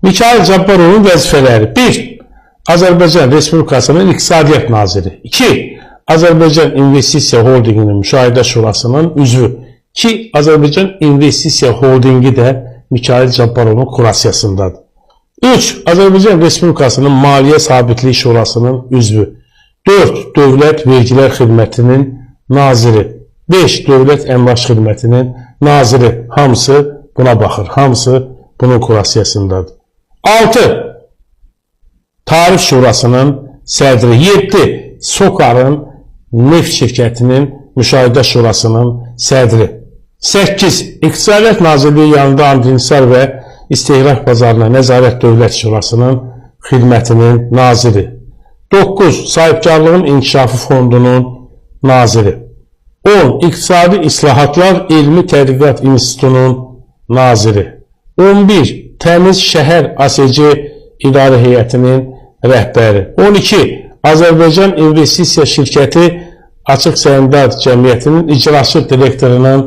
Mikayıl Cabbarovun vəzifələri: 1. Azərbaycan Respublikasının İqtisadiyyat Naziri. 2. Azərbaycan İnvestisiya Holdinginin Müşahidə Şurasının üzvü. 2. Azərbaycan İnvestisiya Holdingi də Mikayıl Cabbarovun kurasiyasındadır. 3. Azərbaycan Respublikasının Maliyyə Sabitliyi Şurasının üzvü. 4. Dövlət Vergilər Xidmətinin Naziri. 5. Dövlət Əmlak Xidmətinin Naziri. Hamısı buna baxır. Hamısı bunun kurasiyasındadır. 6. Tarif Şurasının sədri. 7. SOCAR-ın Neft Şirkətinin Müşahidə Şurasının sədri. 8. İqtisadiyyat Nazirliyi yanında Amdinhisar və İstehlak Bazarına Nəzarət Dövlət Şurasının xidmətinin naziri. 9. Sahibkarlığın İnkişafı Fondunun naziri. 10. İqtisadi İslahatlar Elmi Tədqiqat İnstitutunun naziri. 11. Təmiz Şəhər ASC İdarə Heyətinin rəhbəri. 12. Azərbaycan İnvestisiya Şirkəti Açıq Səhmdar Cəmiyyətinin icraçı direktorunun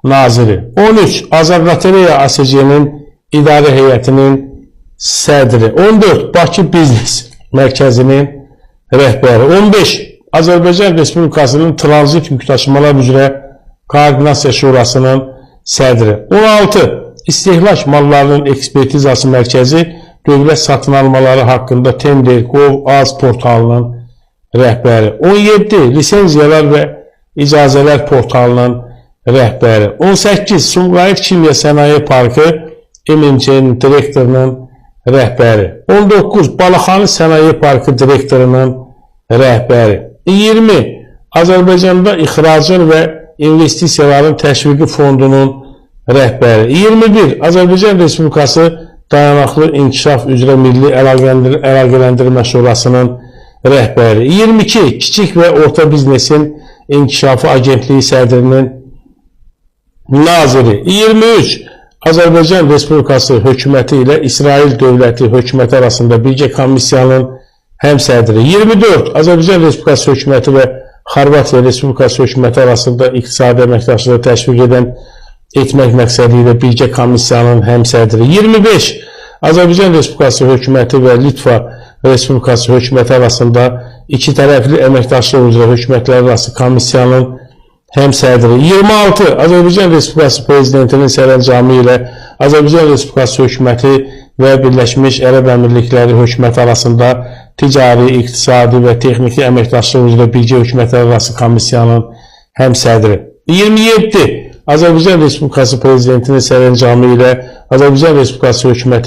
naziri. 13. Azərlotereya ASC-nin İdarə Heyətinin sədri. 14. Bakı Biznes Mərkəzinin rəhbəri. 15. Azərbaycan Respublikasının Tranzit Yükdaşımalar üzrə Koordinasiya Şurasının sədri. 16. İstehlak Mallarının Ekspertizası Mərkəzi Dövlət Satın Almaları haqqında Tender.gov.az portalının rəhbəri. 17. Lisenziyalar və İcazələr portalının rəhbəri. 18. Sumqayıt Kimya Sənaye Parkı MMC-nin direktorunun rəhbəri. 19. Balaxanı Sənaye Parkı direktorunun rəhbəri. 20. Azərbaycanda İxracın və İnvestisiyaların Təşviqi Fondunun rəhbəri. 21. Azərbaycan Respublikası Dayanaqlı İnkişaf üzrə Milli Əlaqələndirmə Şurasının rəhbəri. 22. Kiçik və Orta Biznesin İnkişafı Agentliyi sədrinin naziri. 23. Azərbaycan Respublikası hökuməti ilə İsrail dövləti hökuməti arasında birgə komissiyanın həmsədri. 24. Azərbaycan Respublikası hökuməti və Xorvatiya Respublikası hökuməti arasında iqtisadi əməkdaşlığı təşviq etmək məqsədi ilə birgə komissiyanın həmsədri. 25. Azərbaycan Respublikası hökuməti və Litva Respublikası hökuməti arasında iki tərəfli əməkdaşlıq üzrə hökumətlər arası komissiyanın həmsədri. 26. Azərbaycan Respublikası Prezidentinin sərəncamı ilə Azərbaycan Respublikası hökuməti və Birləşmiş Ərəb Əmirlikləri hökuməti arasında ticari, iqtisadi və texniki əməkdaşlıq üzrə birgə hökumətlər arası komissiyanın həmsədri. 27. Azərbaycan Respublikası Prezidentinin sərəncamı ilə Azərbaycan Respublikası hökuməti